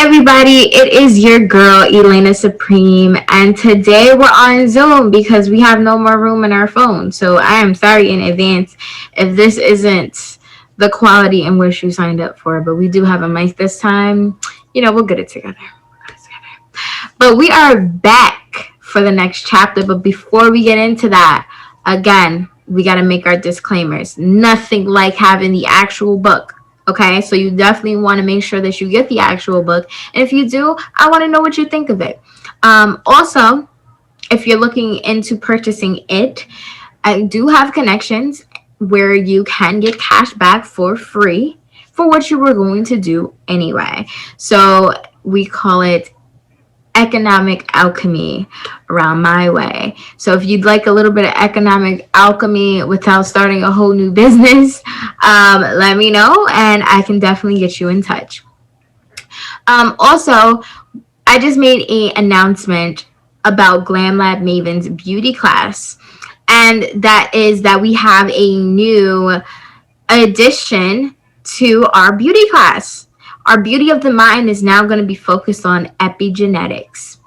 everybody, it is your girl Ellena Supreme, and today we're on Zoom because we have no more room in our phone. So I am sorry in advance if this isn't the quality in which you signed up for, but we do have a mic this time. We'll get it together. But we are back for the next chapter. But before we get into that, again, we got to make our disclaimers. Nothing like having the actual book. Okay, so you definitely want to make sure that you get the actual book. And if you do, I want to know what you think of it. Also, if you're looking into purchasing it, I do have connections where you can get cash back for free for what you were going to do anyway. So we call it economic alchemy around my way. So if you'd like a little bit of economic alchemy without starting a whole new business, let me know and I can definitely get you in touch. Also, I just made an announcement about Glam Lab Maven's beauty class, and that is that we have a new addition to our beauty class. Our beauty of the mind is now going to be focused on epigenetics.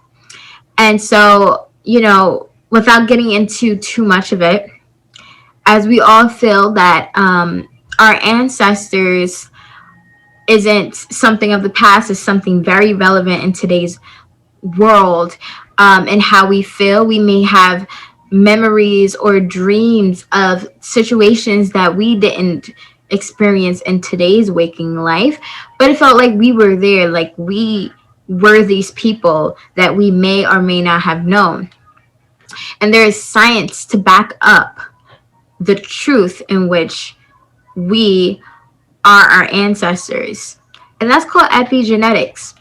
And so, without getting into too much of it, as we all feel that our ancestors isn't something of the past, is something very relevant in today's world, and how we feel, we may have memories or dreams of situations that we didn't experience in today's waking life, but it felt like we were there, like we were these people that we may or may not have known. And there is science to back up the truth in which we are our ancestors, and that's called epigenetics.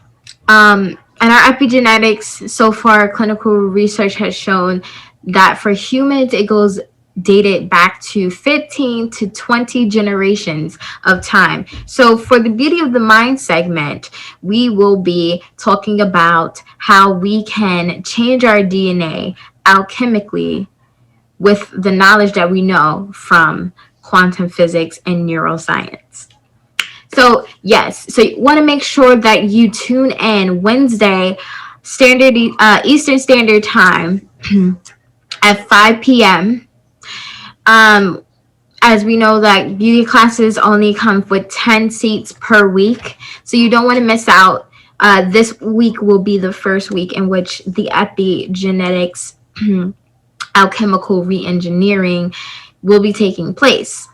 And our epigenetics, so far, clinical research has shown that for humans, it goes dated back to 15 to 20 generations of time. So for the beauty of the mind segment, we will be talking about how we can change our DNA alchemically with the knowledge that we know from quantum physics and neuroscience. So yes, so you want to make sure that you tune in Wednesday, Eastern Standard Time at 5 p.m. As we know that beauty classes only come with 10 seats per week, so you don't want to miss out. This week will be the first week in which the epigenetics alchemical re-engineering will be taking place,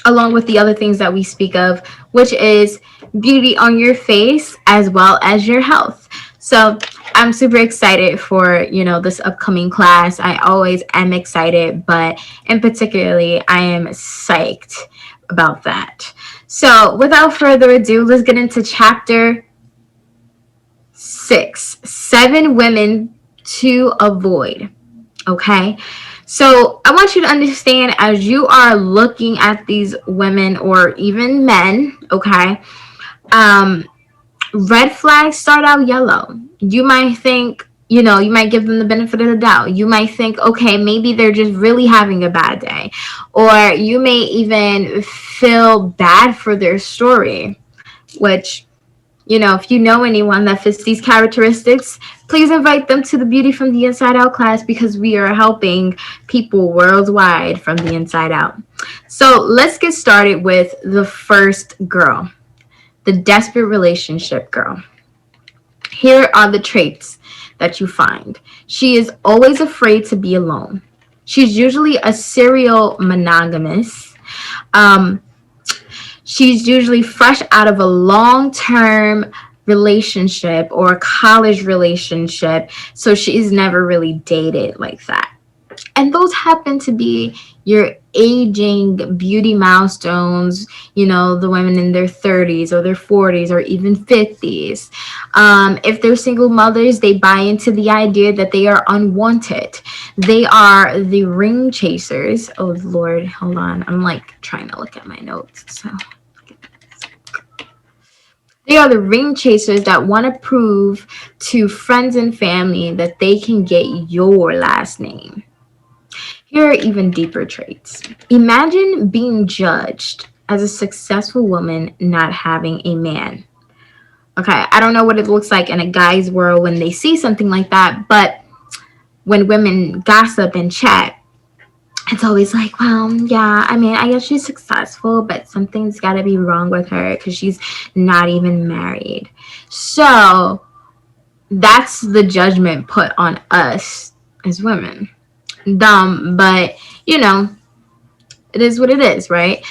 along with the other things that we speak of, which is beauty on your face as well as your health. So I'm super excited for, this upcoming class. I always am excited, but in particularly, I am psyched about that. So without further ado, let's get into chapter 6, 7 women to avoid. Okay. So I want you to understand, as you are looking at these women or even men, okay, red flags start out yellow. You might think, you might give them the benefit of the doubt. You might think, okay, maybe they're just really having a bad day. Or you may even feel bad for their story, which, if you know anyone that fits these characteristics, please invite them to the Beauty from the Inside Out class, because we are helping people worldwide from the inside out. So let's get started with the first girl, the desperate relationship girl. Here are the traits that you find. She is always afraid to be alone. She's usually a serial monogamous. She's usually fresh out of a long-term relationship or a college relationship, so she's never really dated like that. And those happen to be your aging beauty milestones, the women in their 30s or their 40s or even 50s. If they're single mothers, they buy into the idea that they are unwanted. They are the ring chasers. Oh, Lord, hold on. I'm trying to look at my notes. So they are the ring chasers that want to prove to friends and family that they can get your last name. Here are even deeper traits. Imagine being judged as a successful woman not having a man. Okay, I don't know what it looks like in a guy's world when they see something like that, but when women gossip and chat, it's always like, well, yeah, I mean, I guess she's successful, but something's got to be wrong with her because she's not even married. So that's the judgment put on us as women. Dumb, but you know, it is what it is, right?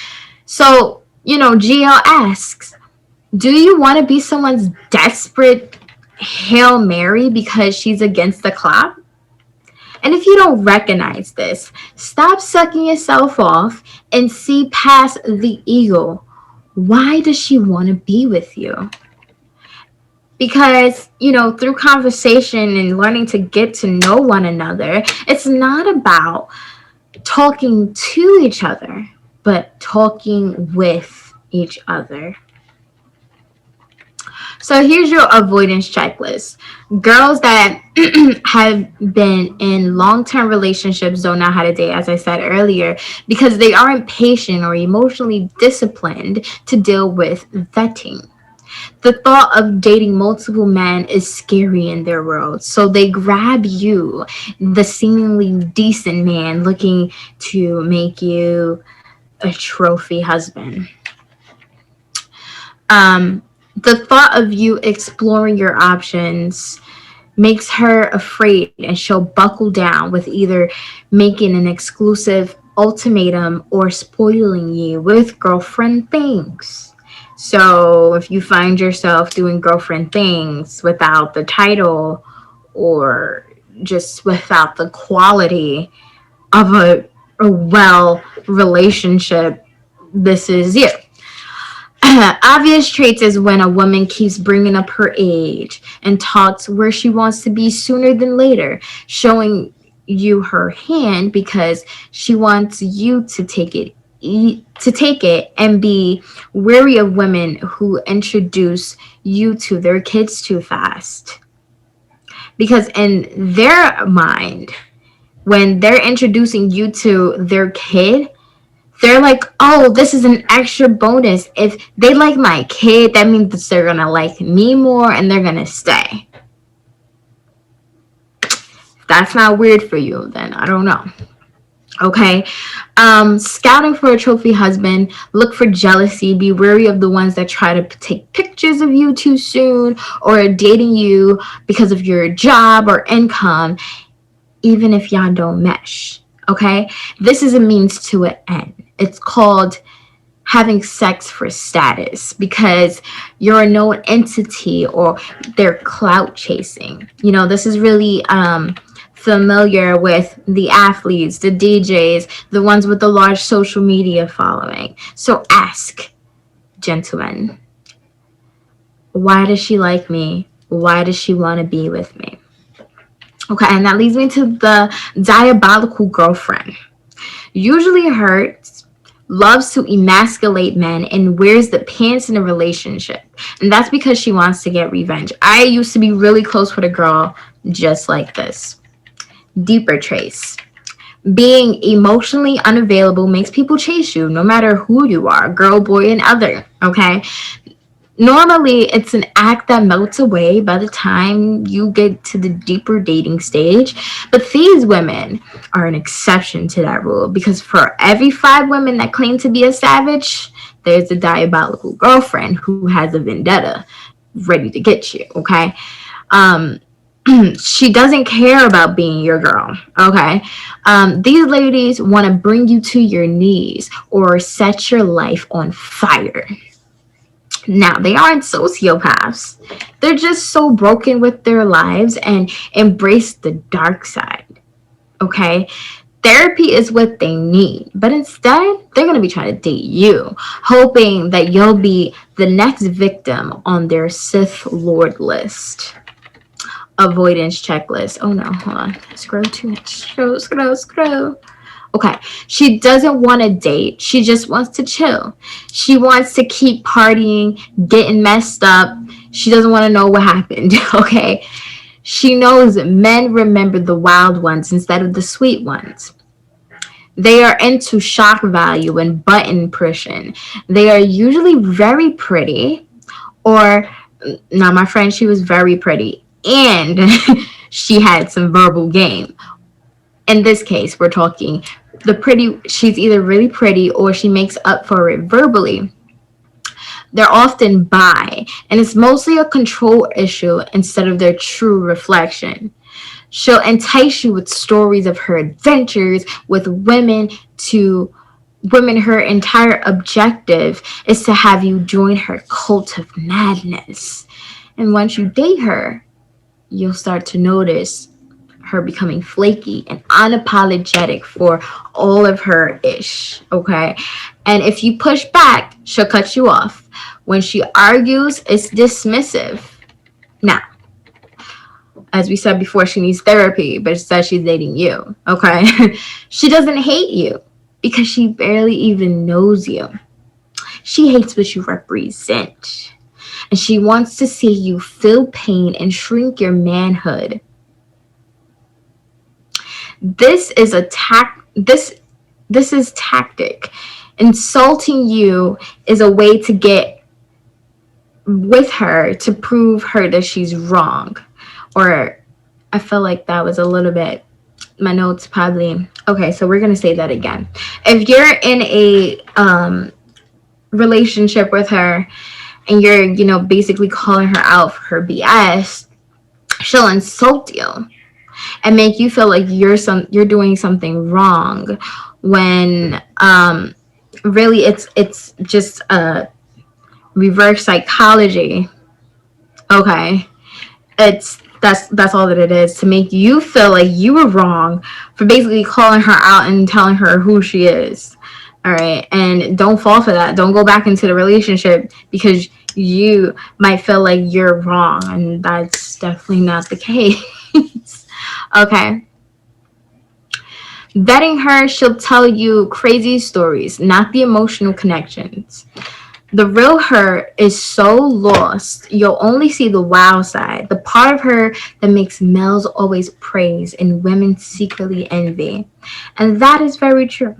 So, GL asks, do you want to be someone's desperate Hail Mary because she's against the clock? And if you don't recognize this, stop sucking yourself off and see past the ego. Why does she want to be with you? Because, through conversation and learning to get to know one another, it's not about talking to each other, but talking with each other. So here's your avoidance checklist. Girls that have been in long-term relationships don't know how to date, as I said earlier, because they aren't patient or emotionally disciplined to deal with vetting. The thought of dating multiple men is scary in their world. So they grab you, the seemingly decent man looking to make you a trophy husband. The thought of you exploring your options makes her afraid, and she'll buckle down with either making an exclusive ultimatum or spoiling you with girlfriend things. So if you find yourself doing girlfriend things without the title or just without the quality of a well relationship, this is you. Obvious traits is when a woman keeps bringing up her age and talks where she wants to be sooner than later, showing you her hand because she wants you to take it and be wary of women who introduce you to their kids too fast. Because in their mind, when they're introducing you to their kid, they're like, oh, this is an extra bonus. If they like my kid, that means that they're going to like me more and they're going to stay. If that's not weird for you, then I don't know. Okay. Scouting for a trophy husband, look for jealousy. Be wary of the ones that try to take pictures of you too soon or are dating you because of your job or income, even if y'all don't mesh. Okay. This is a means to an end. It's called having sex for status because you're a known entity or they're clout chasing. This is really familiar with the athletes, the DJs, the ones with the large social media following. So ask, gentlemen, why does she like me? Why does she want to be with me? Okay, and that leads me to the diabolical girlfriend. Usually hurts, loves to emasculate men, and wears the pants in a relationship. And that's because she wants to get revenge. I used to be really close with a girl just like this. Deeper trace. Being emotionally unavailable makes people chase you, no matter who you are, girl, boy, and other. Okay? Normally, it's an act that melts away by the time you get to the deeper dating stage. But these women are an exception to that rule because for every 5 women that claim to be a savage, there's a diabolical girlfriend who has a vendetta ready to get you, okay? She doesn't care about being your girl, okay? These ladies want to bring you to your knees or set your life on fire. Now, they aren't sociopaths. They're just so broken with their lives and embrace the dark side. Okay? Therapy is what they need, but instead, they're going to be trying to date you, hoping that you'll be the next victim on their Sith Lord list. Avoidance checklist. Oh no, hold on. Scroll too much. Scroll. Okay, she doesn't want to date. She just wants to chill. She wants to keep partying, getting messed up. She doesn't want to know what happened, okay? She knows men remember the wild ones instead of the sweet ones. They are into shock value and button pushing. They are usually very pretty or Now, my friend, she was very pretty, and she had some verbal game. In this case, we're talking the pretty, she's either really pretty or she makes up for it verbally. They're often bi, and it's mostly a control issue instead of their true reflection. She'll entice you with stories of her adventures with to women. Her entire objective is to have you join her cult of madness. And once you date her, you'll start to notice her becoming flaky and unapologetic for all of her ish. Okay. And if you push back, she'll cut you off. When she argues, it's dismissive. Now, as we said before, she needs therapy, but instead she's dating you. Okay. She doesn't hate you because she barely even knows you. She hates what you represent. And she wants to see you feel pain and shrink your manhood. This is a this is tactic. Insulting you is a way to get with her to prove her that she's wrong. Or I feel like that was a little bit, my notes probably. Okay, so we're gonna say that again. If you're in a relationship with her and you're, basically calling her out for her BS, she'll insult you and make you feel like you're doing something wrong, when really it's just a reverse psychology. Okay, that's all that it is, to make you feel like you were wrong for basically calling her out and telling her who she is. All right, and don't fall for that. Don't go back into the relationship because you might feel like you're wrong, and that's definitely not the case. Okay. Vetting her, she'll tell you crazy stories, not the emotional connections. The real her is so lost, you'll only see the wow side, the part of her that makes males always praise and women secretly envy. And that is very true.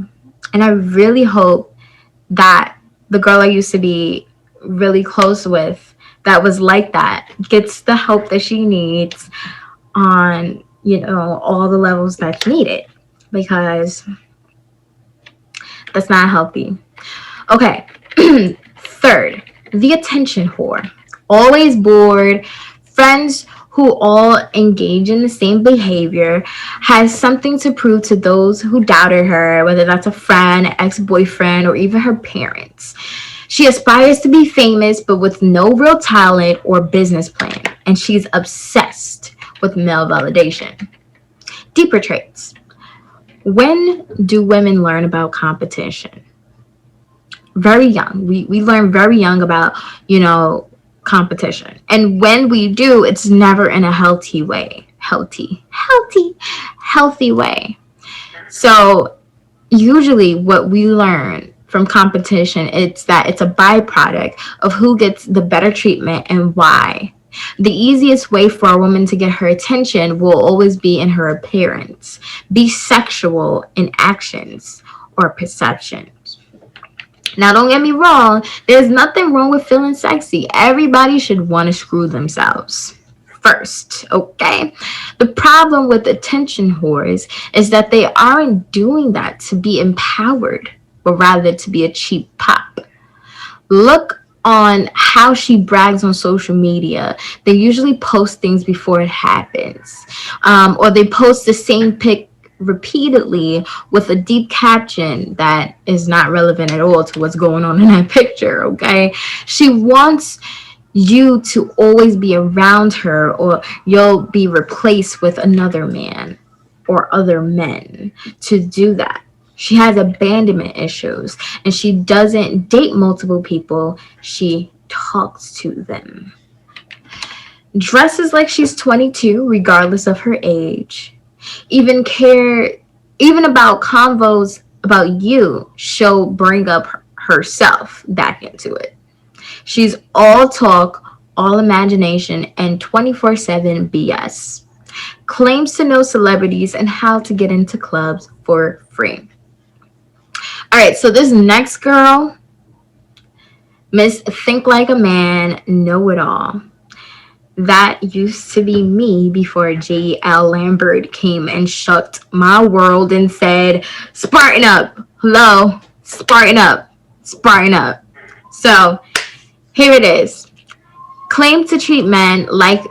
And I really hope that the girl I used to be really close with that was like that gets the help that she needs on, all the levels that's needed, because that's not healthy. Okay. Third, the attention whore. Always bored, friends who all engage in the same behavior, has something to prove to those who doubted her, whether that's a friend, ex-boyfriend, or even her parents. She aspires to be famous, but with no real talent or business plan, and she's obsessed with male validation. Deeper traits. When do women learn about competition? Very young. We learn very young about, competition. And when we do, it's never in a healthy way. Healthy way. So usually what we learn from competition, it's that it's a byproduct of who gets the better treatment and why. The easiest way for a woman to get her attention will always be in her appearance, be sexual in actions or perceptions. Now, don't get me wrong, there's nothing wrong with feeling sexy. Everybody should want to screw themselves first, okay? The problem with attention whores is that they aren't doing that to be empowered, but rather to be a cheap pop. Look on how she brags on social media. They usually post things before it happens, or they post the same pic repeatedly with a deep caption that is not relevant at all to what's going on in that picture. Okay, she wants you to always be around her, or you'll be replaced with another man or other men to do that. She has abandonment issues, and she doesn't date multiple people. She talks to them. Dresses like she's 22 regardless of her age. Even care even about convos about you, she'll bring up herself back into it. She's all talk, all imagination, and 24/7 BS. Claims to know celebrities and how to get into clubs for free. All right, so this next girl, Miss Think Like a Man, Know It All. That used to be me before G.L Lambert came and shut my world and said, Spartan up. Hello? Spartan up. Spartan up. So here it is. Claim to treat men like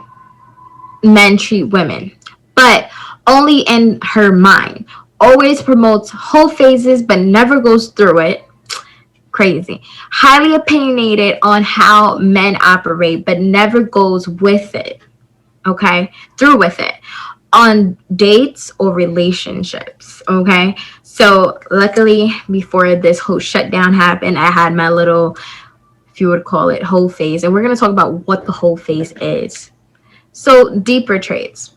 men treat women, but only in her mind. Always promotes whole phases but never goes through it. Crazy. Highly opinionated on how men operate but never goes with it. Okay? Through with it. On dates or relationships. Okay? So luckily before this whole shutdown happened, I had my little, if you would call it, whole phase. And we're going to talk about what the whole phase is. So deeper traits.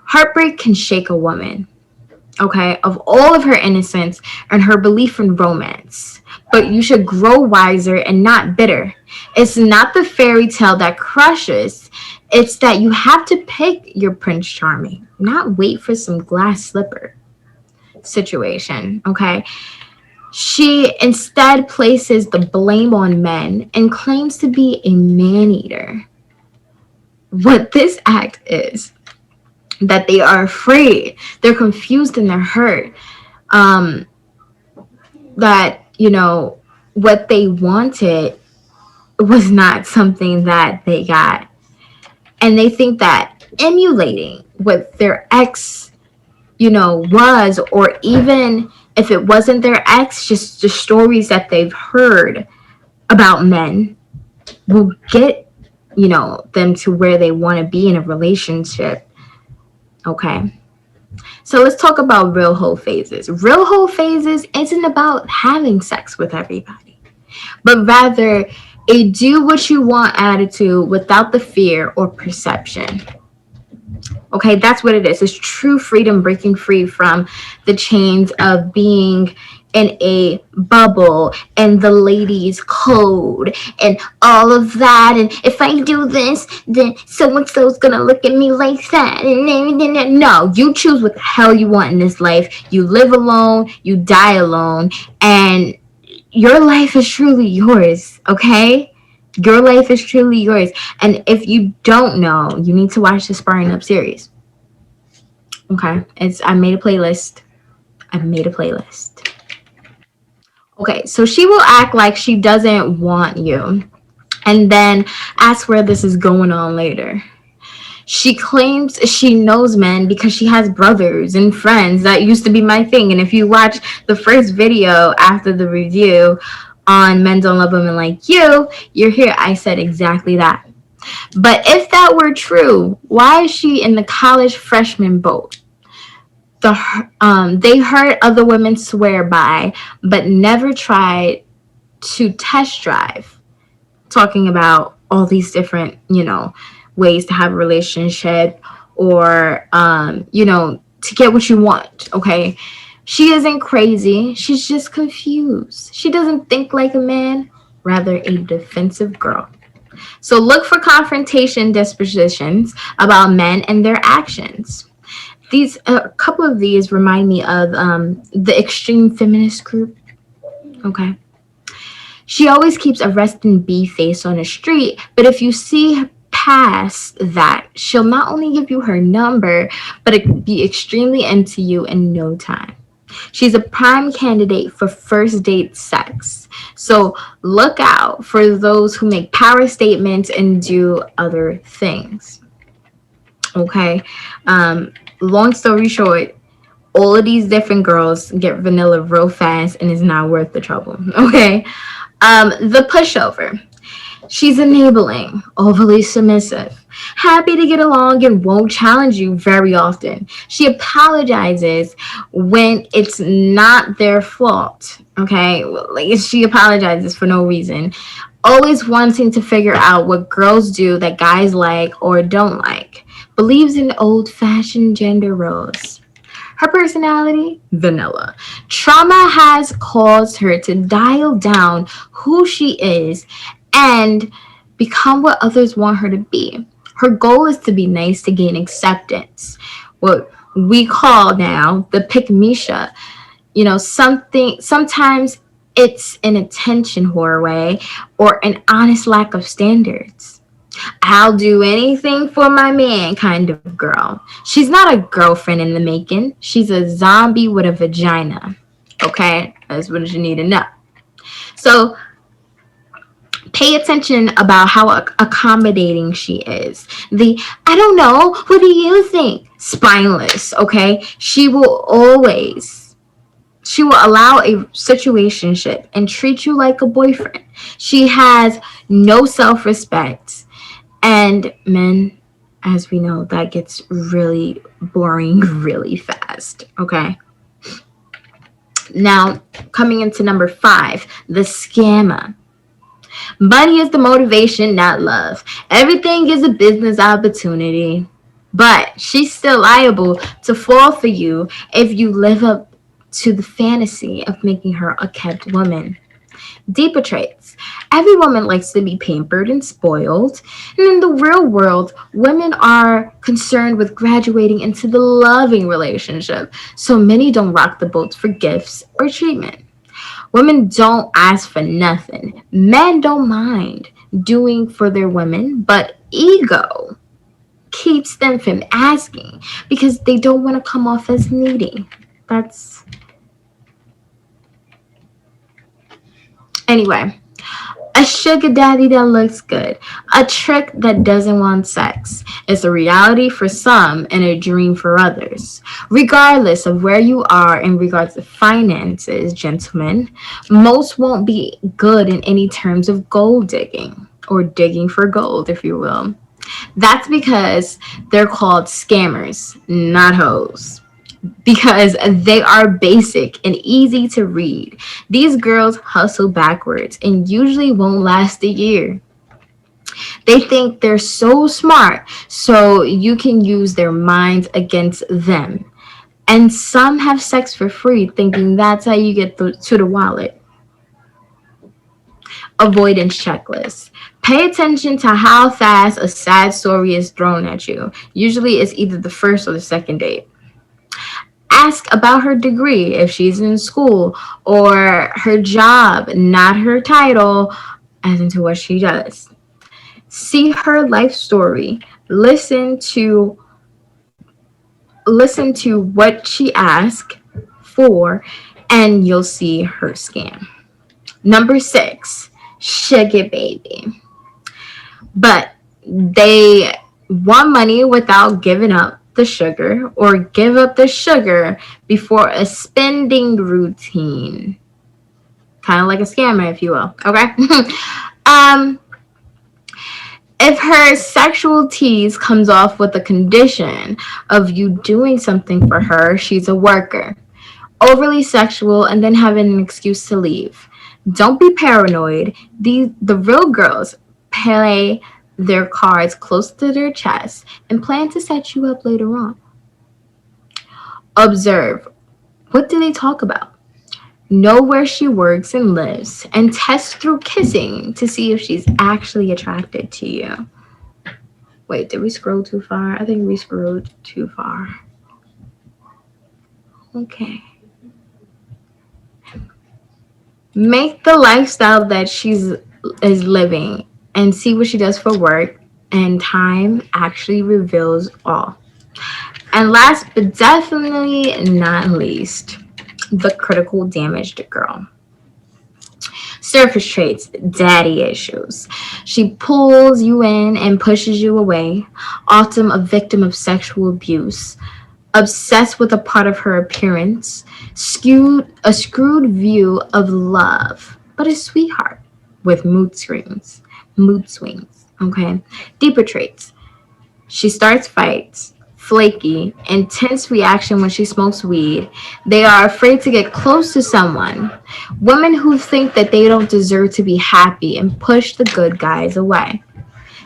Heartbreak can shake a woman, okay, of all of her innocence and her belief in romance. But you should grow wiser and not bitter. It's not the fairy tale that crushes. It's that you have to pick your Prince Charming, not wait for some glass slipper situation, okay? She instead places the blame on men and claims to be a man eater. What this act is that they are afraid, they're confused, and they're hurt. Um, that, what they wanted was not something that they got. And they think that emulating what their ex, was, or even if it wasn't their ex, just the stories that they've heard about men will get, them to where they want to be in a relationship. Okay. So let's talk about real whole phases. Real whole phases isn't about having sex with everybody, but rather a do what you want attitude without the fear or perception. Okay, that's what it is. It's true freedom, breaking free from the chains of being in a bubble and the ladies' code and all of that. And if I do this, then so and so's gonna look at me like that. And no, you choose what the hell you want in this life. You live alone, you die alone, and your life is truly yours, okay? Your life is truly yours. And if you don't know, you need to watch the Sparring Up series. Okay, I made a playlist. Okay, so she will act like she doesn't want you and then ask where this is going on later. She claims she knows men because she has brothers and friends. That used to be my thing. And if you watch the first video after the review on Men Don't Love Women Like you're here. I said exactly that. But if that were true, why is she in the college freshman boat? They heard other women swear by, but never tried to test drive, talking about all these different, ways to have a relationship or, to get what you want, okay? She isn't crazy. She's just confused. She doesn't think like a man, rather a defensive girl. So look for confrontation dispositions about men and their actions. A couple of these remind me of the extreme feminist group. Okay. She always keeps a resting bee face on the street, but if you see past that, she'll not only give you her number, but it be extremely into you in no time. She's a prime candidate for first date sex. So look out for those who make power statements and do other things. Okay. Long story short, all of these different girls get vanilla real fast and it's not worth the trouble. Okay. The pushover. She's enabling, overly submissive, happy to get along and won't challenge you very often. She apologizes when it's not their fault. Okay. Like she apologizes for no reason. Always wanting to figure out what girls do that guys like or don't like. Believes in old-fashioned gender roles. Her personality, vanilla. Trauma has caused her to dial down who she is and become what others want her to be. Her goal is to be nice to gain acceptance. What we call now the pick-me-sha. Sometimes it's an attention whore way or an honest lack of standards. I'll do anything for my man kind of girl. She's not a girlfriend in the making. She's a zombie with a vagina. Okay? That's what you need to know. So pay attention about how accommodating she is. The I don't know, what do you think? Spineless, okay? She will allow a situationship and treat you like a boyfriend. She has no self-respect. And men, as we know, that gets really boring really fast, okay? Now, coming into number 5, the scammer. Money is the motivation, not love. Everything is a business opportunity. But she's still liable to fall for you if you live up to the fantasy of making her a kept woman. Deeper traits. Every woman likes to be pampered and spoiled. And in the real world, women are concerned with graduating into the loving relationship. So many don't rock the boat for gifts or treatment. Women don't ask for nothing. Men don't mind doing for their women, but ego keeps them from asking because they don't want to come off as needy. That's Anyway, a sugar daddy that looks good, a trick that doesn't want sex. It's a reality for some and a dream for others. Regardless of where you are in regards to finances, gentlemen, most won't be good in any terms of gold digging or digging for gold, if you will. That's because they're called scammers, not hoes, because they are basic and easy to read. These girls hustle backwards and usually won't last a year. They think they're so smart, so you can use their minds against them. And some have sex for free, thinking that's how you get to the wallet. Avoidance checklist. Pay attention to how fast a sad story is thrown at you. Usually it's either the first or the second date. Ask about her degree if she's in school or her job, not her title, as into what she does. See her life story. Listen to what she asked for, and you'll see her scam. Number 6, sugar baby. But they want money without giving up the sugar or give up the sugar before a spending routine. Kind of like a scammer, if you will. Okay? um, if her sexual tease comes off with the condition of you doing something for her, she's a worker. Overly sexual and then having an excuse to leave. Don't be paranoid. The real girls play their cards close to their chest and plan to set you up later on. Observe. What do they talk about? Know where she works and lives, and test through kissing to see if she's actually attracted to you. Wait, did we scroll too far? I think we scrolled too far. Okay. Make the lifestyle that she's is living and see what she does for work, and time actually reveals all. And last but definitely not least, the critical damaged girl. Surface traits, daddy issues. She pulls you in and pushes you away, often a victim of sexual abuse, obsessed with a part of her appearance, a screwed view of love, but a sweetheart with mood swings, okay? Deeper traits. She starts fights, flaky, intense reaction when she smokes weed. They are afraid to get close to someone. Women who think that they don't deserve to be happy and push the good guys away.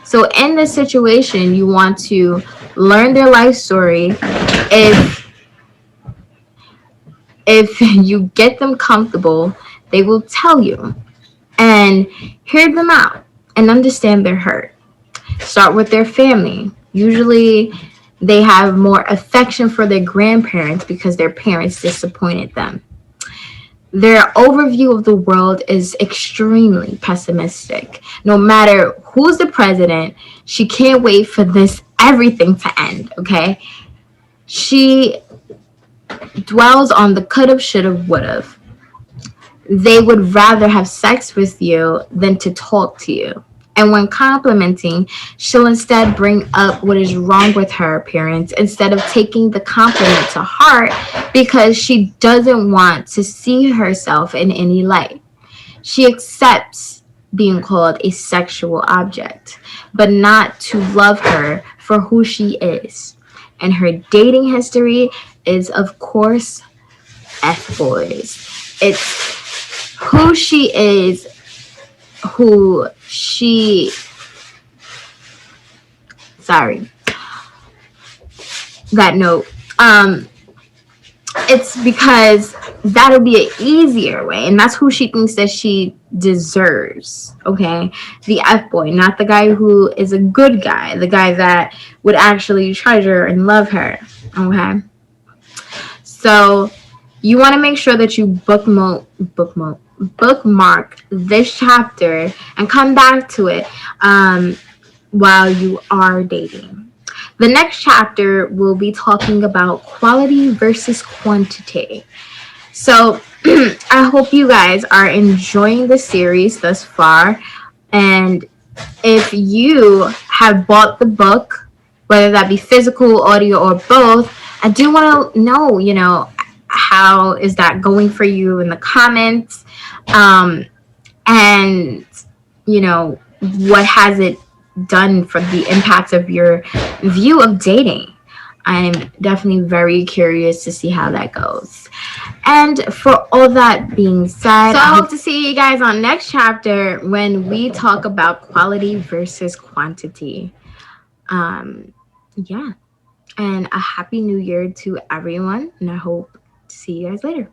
So in this situation, you want to learn their life story. If you get them comfortable, they will tell you, and hear them out and understand their hurt. Start with their family. Usually they have more affection for their grandparents because their parents disappointed them. Their overview of the world is extremely pessimistic. No matter who's the president, she can't wait for this everything to end, okay? She dwells on the could've, should've, would've. They would rather have sex with you than to talk to you. And when complimenting, she'll instead bring up what is wrong with her appearance instead of taking the compliment to heart because she doesn't want to see herself in any light. She accepts being called a sexual object, but not to love her for who she is. And her dating history is, of course, F boys. It's who she is, who she, sorry, that note. It's because that'll be an easier way, and that's who she thinks that she deserves. Okay, the F boy, not the guy who is a good guy, the guy that would actually treasure and love her. Okay, so you want to make sure that you bookmark this chapter and come back to it while you are dating. The next chapter will be talking about quality versus quantity. So I hope you guys are enjoying the series thus far. And if you have bought the book, whether that be physical, audio, or both, I do want to know, how is that going for you in the comments? And, what has it done for the impact of your view of dating? I'm definitely very curious to see how that goes. And for all that being said, so I hope to see you guys on next chapter when we talk about quality versus quantity. Yeah. And a happy new year to everyone. And I hope to see you guys later.